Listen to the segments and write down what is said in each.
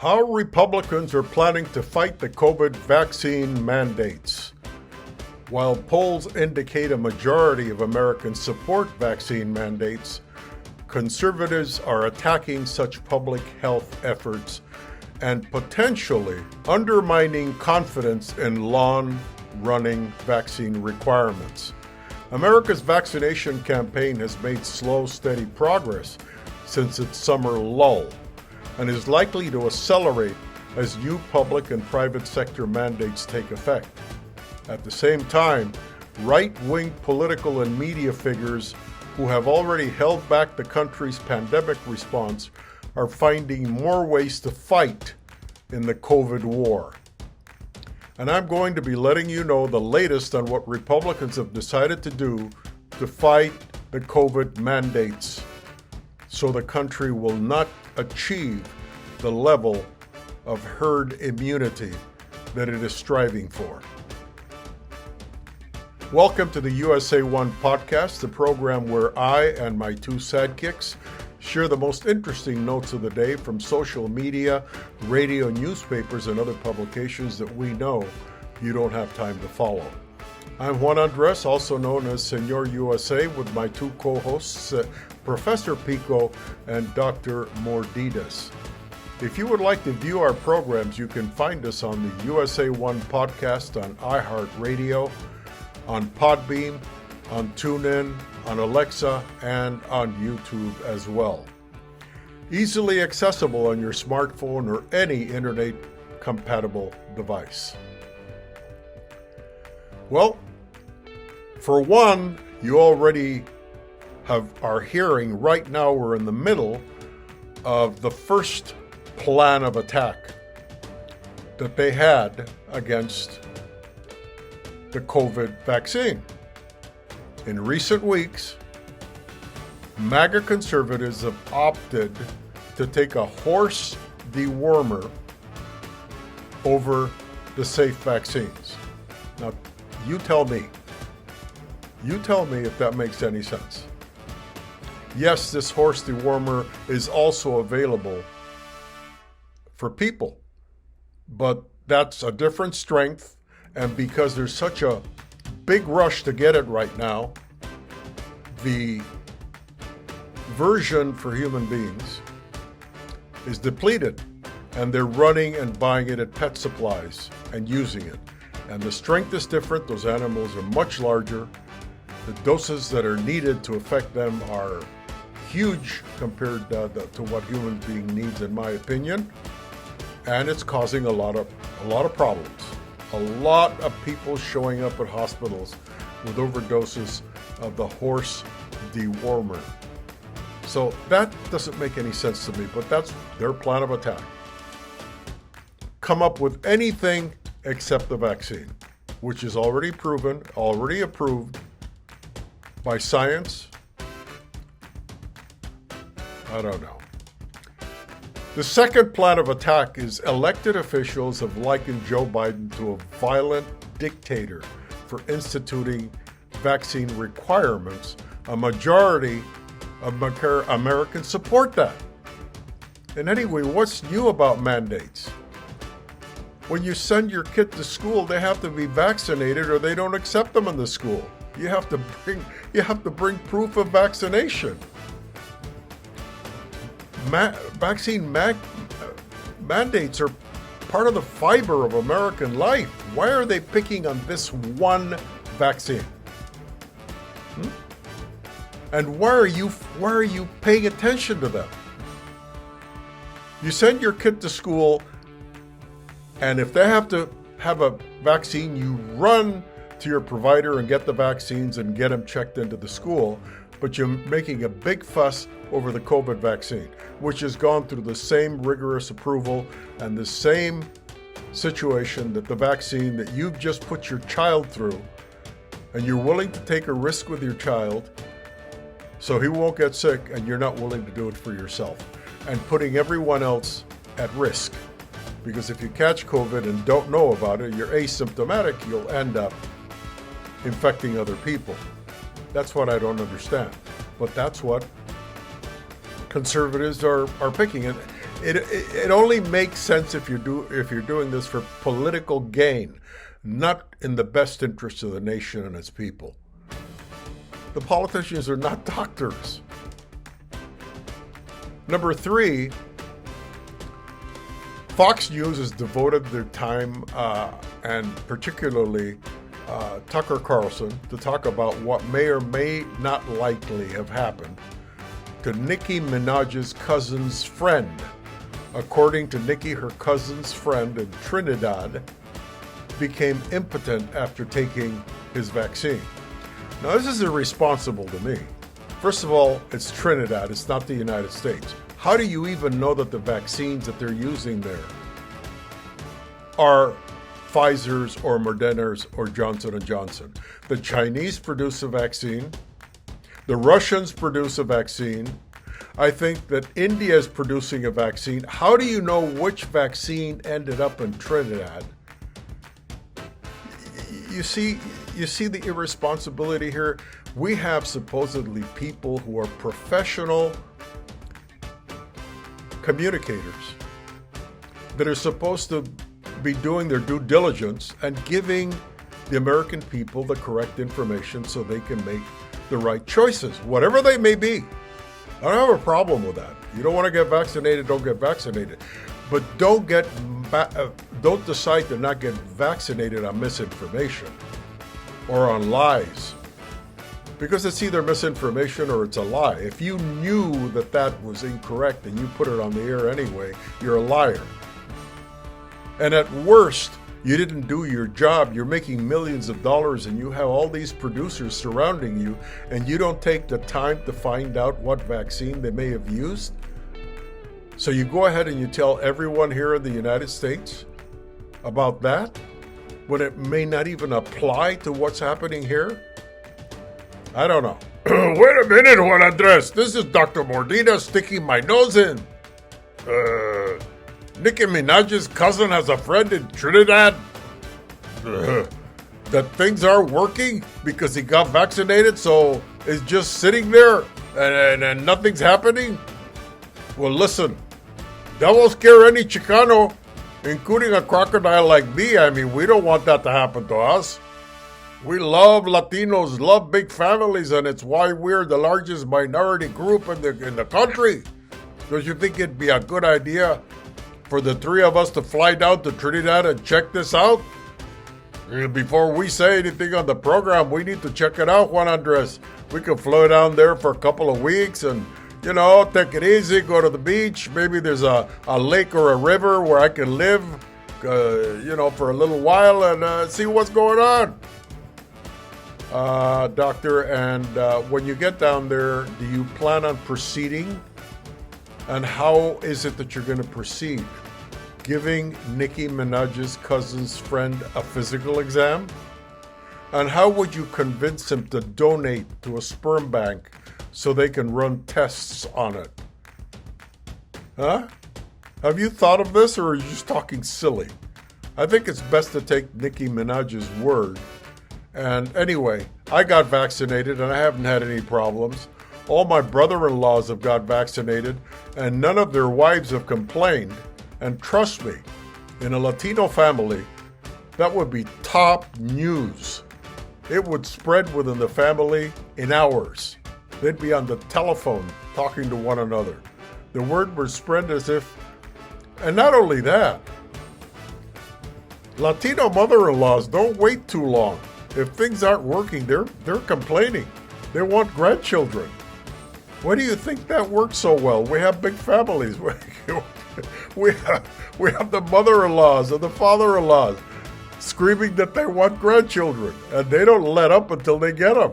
How Republicans are planning to fight the COVID vaccine mandates. While polls indicate a majority of Americans support vaccine mandates, conservatives are attacking such public health efforts and potentially undermining confidence in long-running vaccine requirements. America's vaccination campaign has made slow, steady progress since its summer lull, and is likely to accelerate as new public and private sector mandates take effect. At the same time, right-wing political and media figures who have already held back the country's pandemic response are finding more ways to fight in the COVID war. And I'm going to be letting you know the latest on what Republicans have decided to do to fight the COVID mandates so the country will not achieve the level of herd immunity that it is striving for. Welcome to the USA One podcast, the program where I and my two sidekicks share the most interesting notes of the day from social media, radio, newspapers, and other publications that we know you don't have time to follow. I'm Juan Andres, also known as Senor USA, with my two co-hosts, Professor Pico and Dr. Mordidas. If you would like to view our programs, you can find us on the USA One podcast on iHeartRadio, on Podbean, on TuneIn, on Alexa, and on YouTube as well. Easily accessible on your smartphone or any internet-compatible device. Well, for one, you already are hearing right now we're in the middle of the first plan of attack that they had against the COVID vaccine. In recent weeks, MAGA conservatives have opted to take a horse dewormer over the safe vaccines. Now, you tell me if that makes any sense. Yes, this horse dewormer is also available for people, but that's a different strength, and because there's such a big rush to get it right now, the version for human beings is depleted, and they're running and buying it at pet supplies and using it. And the strength is different. Those animals are much larger. The doses that are needed to affect them are huge compared to what human being needs, in my opinion. And it's causing a lot of problems. A lot of people showing up at hospitals with overdoses of the horse dewormer. So that doesn't make any sense to me, but that's their plan of attack. Come up with anything except the vaccine, which is already proven, already approved by science. I don't know. The second plan of attack is elected officials have likened Joe Biden to a violent dictator for instituting vaccine requirements. A majority of Americans support that. And anyway, what's new about mandates? When you send your kid to school, they have to be vaccinated or they don't accept them in the school. You have to bring proof of vaccination. Vaccine mandates are part of the fiber of American life. Why are they picking on this one vaccine? And why are you paying attention to them? You send your kid to school, and if they have to have a vaccine, you run to your provider and get the vaccines and get them checked into the school. But you're making a big fuss over the COVID vaccine, which has gone through the same rigorous approval and the same situation that the vaccine that you've just put your child through, and you're willing to take a risk with your child so he won't get sick, and you're not willing to do it for yourself, and putting everyone else at risk. Because if you catch COVID and don't know about it, you're asymptomatic, you'll end up infecting other people. That's what I don't understand. But that's what conservatives are picking. It only makes sense if you're doing this for political gain, not in the best interest of the nation and its people. The politicians are not doctors. Number 3, Fox News has devoted their time, and particularly Tucker Carlson, to talk about what may or may not likely have happened to Nicki Minaj's cousin's friend. According to Nicki, her cousin's friend in Trinidad became impotent after taking his vaccine. Now, this is irresponsible to me. First of all, it's Trinidad, it's not the United States. How do you even know that the vaccines that they're using there are Pfizer's or Moderna's or Johnson & Johnson? The Chinese produce a vaccine. The Russians produce a vaccine. I think that India is producing a vaccine. How do you know which vaccine ended up in Trinidad? You see the irresponsibility here? We have supposedly people who are professional communicators that are supposed to be doing their due diligence and giving the American people the correct information so they can make the right choices, whatever they may be. I don't have a problem with that. You don't want to get vaccinated, don't get vaccinated. But don't decide to not get vaccinated on misinformation or on lies. Because it's either misinformation or it's a lie. If you knew that that was incorrect and you put it on the air anyway, you're a liar. And at worst, you didn't do your job. You're making millions of dollars and you have all these producers surrounding you and you don't take the time to find out what vaccine they may have used. So you go ahead and you tell everyone here in the United States about that when it may not even apply to what's happening here? I don't know. Wait a minute, Juan Andres. This is Dr. Mordida sticking my nose in. Nicki Minaj's cousin has a friend in Trinidad. That things are working because he got vaccinated, so it's just sitting there and nothing's happening? Well, listen, that won't scare any Chicano, including a crocodile like me. I mean, we don't want that to happen to us. We love Latinos, love big families, and it's why we're the largest minority group in the country. Don't you think it'd be a good idea for the 3 of us to fly down to Trinidad and check this out? Before we say anything on the program, we need to check it out, Juan Andres. We could fly down there for a couple of weeks and, take it easy, go to the beach. Maybe there's a lake or a river where I can live, for a little while and see what's going on. Doctor, and when you get down there, do you plan on proceeding? And how is it that you're going to proceed? Giving Nicki Minaj's cousin's friend a physical exam? And how would you convince him to donate to a sperm bank so they can run tests on it? Huh? Have you thought of this, or are you just talking silly? I think it's best to take Nicki Minaj's word. And anyway, I got vaccinated and I haven't had any problems. All my brother-in-laws have got vaccinated and none of their wives have complained. And trust me, in a Latino family, that would be top news. It would spread within the family in hours. They'd be on the telephone talking to one another. The word would spread as if, and not only that, Latino mother-in-laws don't wait too long. If things aren't working, they're complaining. They want grandchildren. Why do you think that works so well? We have big families. We have the mother-in-laws and the father-in-laws screaming that they want grandchildren, and they don't let up until they get them.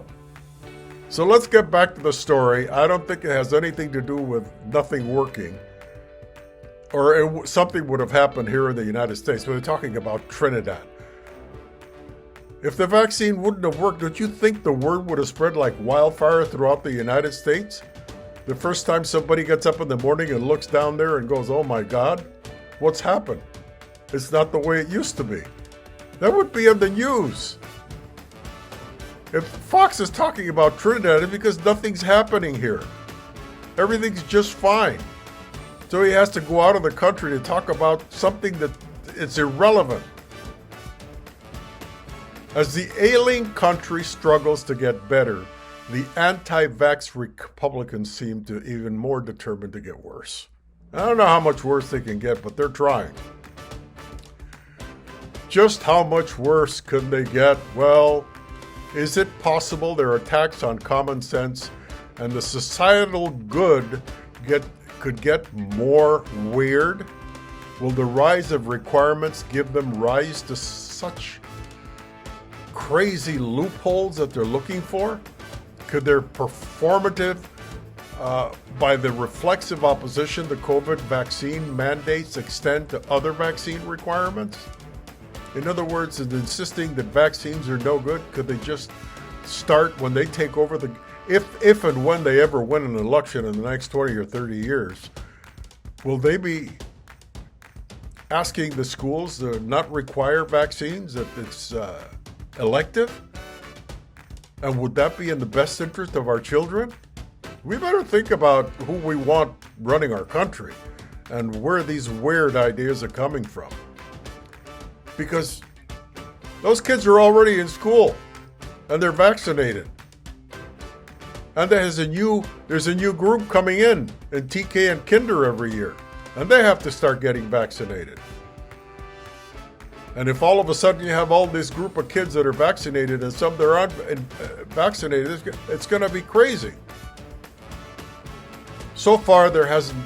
So let's get back to the story. I don't think it has anything to do with nothing working, or something would have happened here in the United States. We're talking about Trinidad. If the vaccine wouldn't have worked, don't you think the word would have spread like wildfire throughout the United States? The first time somebody gets up in the morning and looks down there and goes, oh my God, what's happened? It's not the way it used to be. That would be in the news. If Fox is talking about Trinidad, it's because nothing's happening here. Everything's just fine. So he has to go out of the country to talk about something that is irrelevant. As the ailing country struggles to get better, the anti-vax Republicans seem to even more determined to get worse. I don't know how much worse they can get, but they're trying. Just how much worse could they get? Well, is it possible their attacks on common sense and the societal good could get more weird? Will the rise of requirements give them rise to such crazy loopholes that they're looking for? Could their performative, by the reflexive opposition to COVID vaccine mandates extend to other vaccine requirements? In other words, in insisting that vaccines are no good, could they just start when they take over if and when they ever win an election in the next 20 or 30 years, will they be asking the schools to not require vaccines, that it's elective? And would that be in the best interest of our children? We better think about who we want running our country and where these weird ideas are coming from. Because those kids are already in school and they're vaccinated. And there's a new group coming in TK and Kinder every year, and they have to start getting vaccinated. And if all of a sudden you have all this group of kids that are vaccinated and some that aren't vaccinated, it's going to be crazy. So far, there hasn't,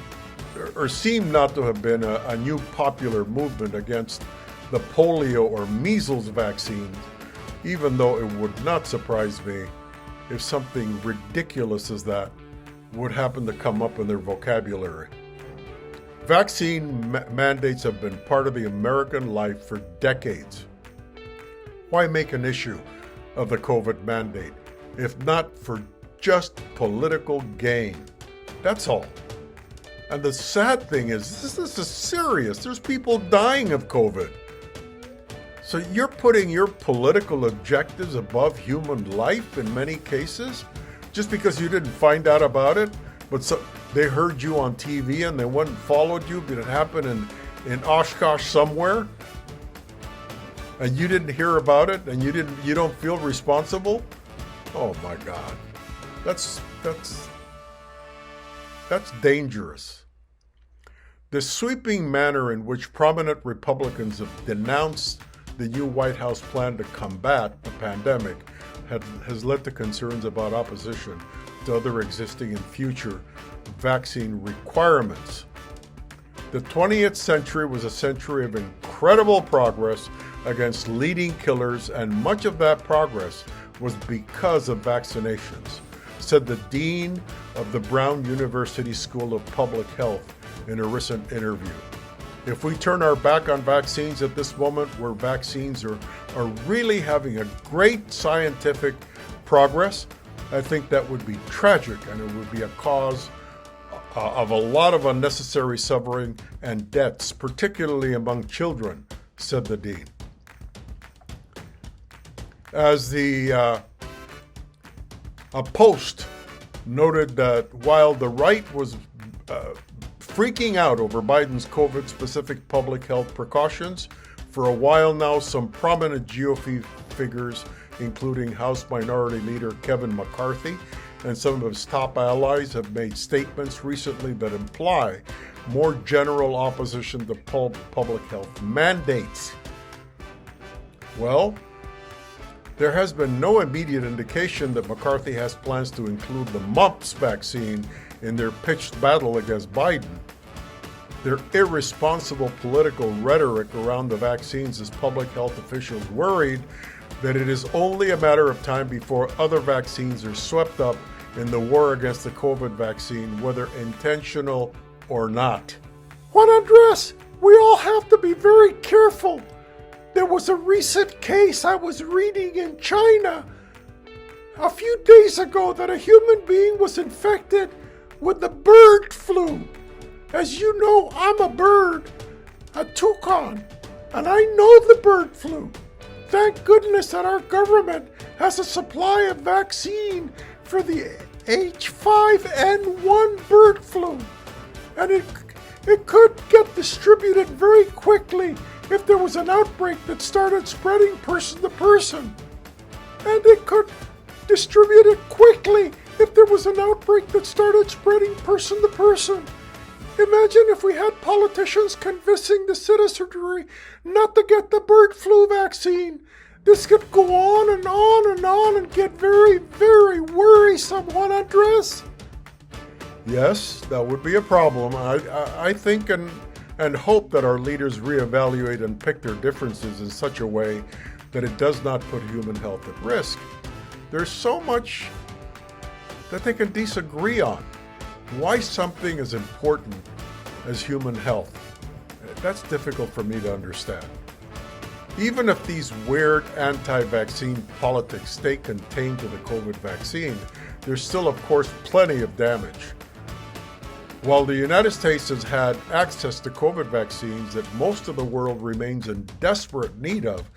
or seemed not to have been, a new popular movement against the polio or measles vaccines, even though it would not surprise me if something ridiculous as that would happen to come up in their vocabulary. Vaccine mandates have been part of the American life for decades. Why make an issue of the COVID mandate, if not for just political gain? That's all. And the sad thing is, this is serious. There's people dying of COVID. So you're putting your political objectives above human life in many cases, just because you didn't find out about it, but they heard you on TV and they went and followed you, but it happened in Oshkosh somewhere, and you didn't hear about it, and you don't feel responsible? Oh my God, that's dangerous. The sweeping manner in which prominent Republicans have denounced the new White House plan to combat the pandemic has led to concerns about opposition to other existing and future vaccine requirements. The 20th century was a century of incredible progress against leading killers, and much of that progress was because of vaccinations, said the dean of the Brown University School of Public Health in a recent interview. If we turn our back on vaccines at this moment, where vaccines are really having a great scientific progress, I think that would be tragic, and it would be a cause of a lot of unnecessary suffering and deaths, particularly among children, said the dean. As a Post noted that while the right was freaking out over Biden's COVID-specific public health precautions, for a while now, some prominent GOP figures, including House Minority Leader Kevin McCarthy and some of his top allies, have made statements recently that imply more general opposition to public health mandates. Well, there has been no immediate indication that McCarthy has plans to include the mumps vaccine in their pitched battle against Biden. Their irresponsible political rhetoric around the vaccines has public health officials worried that it is only a matter of time before other vaccines are swept up in the war against the COVID vaccine, whether intentional or not. Juan Andres, we all have to be very careful. There was a recent case I was reading in China a few days ago that a human being was infected with the bird flu. As you know, I'm a bird, a toucan, and I know the bird flu. Thank goodness that our government has a supply of vaccine for the H5N1 bird flu. And It could get distributed very quickly if there was an outbreak that started spreading person to person. And it could distribute it quickly if there was an outbreak that started spreading person to person. Imagine if we had politicians convincing the citizenry not to get the bird flu vaccine. This could go on and on and on and get very, very worrisome, Juan Andres. Yes, that would be a problem. I think and hope that our leaders reevaluate and pick their differences in such a way that it does not put human health at risk. There's so much that they can disagree on. Why something as important as human health? That's difficult for me to understand. Even if these weird anti-vaccine politics stay contained to the COVID vaccine, there's still, of course, plenty of damage. While the United States has had access to COVID vaccines that most of the world remains in desperate need of,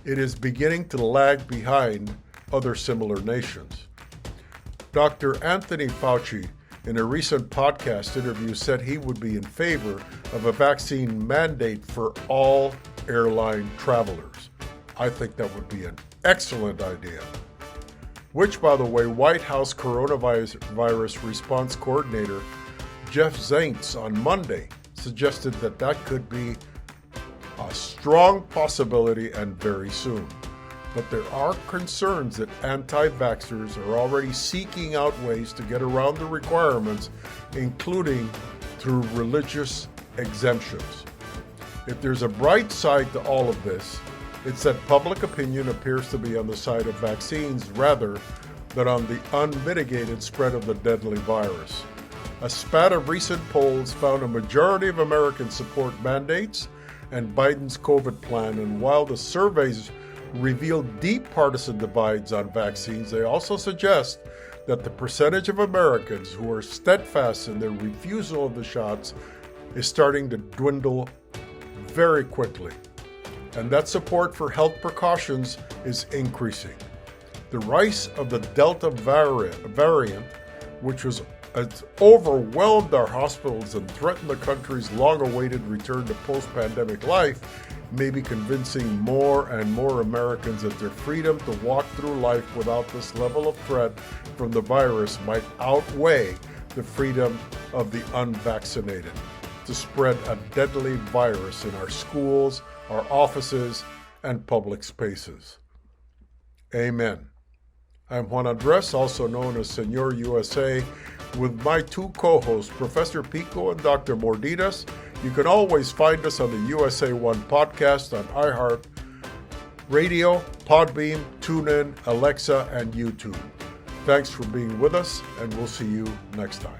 it is beginning to lag behind other similar nations. Dr. Anthony Fauci, in a recent podcast interview, said he would be in favor of a vaccine mandate for all airline travelers. I think that would be an excellent idea. Which, by the way, White House coronavirus response coordinator Jeff Zients on Monday suggested that could be a strong possibility and very soon. But there are concerns that anti-vaxxers are already seeking out ways to get around the requirements, including through religious exemptions. If there's a bright side to all of this, it's that public opinion appears to be on the side of vaccines rather than on the unmitigated spread of the deadly virus. A spat of recent polls found a majority of Americans support mandates and Biden's COVID plan, and while the surveys reveal deep partisan divides on vaccines, they also suggest that the percentage of Americans who are steadfast in their refusal of the shots is starting to dwindle very quickly, and that support for health precautions is increasing. The rise of the Delta variant, which has overwhelmed our hospitals and threatened the country's long-awaited return to post-pandemic life, may be convincing more and more Americans that their freedom to walk through life without this level of threat from the virus might outweigh the freedom of the unvaccinated to spread a deadly virus in our schools, our offices, and public spaces. Amen. I'm Juan Andres, also known as Senor USA, with my two co-hosts, Professor Pico and Dr. Mordidas. You can always find us on the USA One podcast on iHeart Radio, Podbeam, TuneIn, Alexa, and YouTube. Thanks for being with us, and we'll see you next time.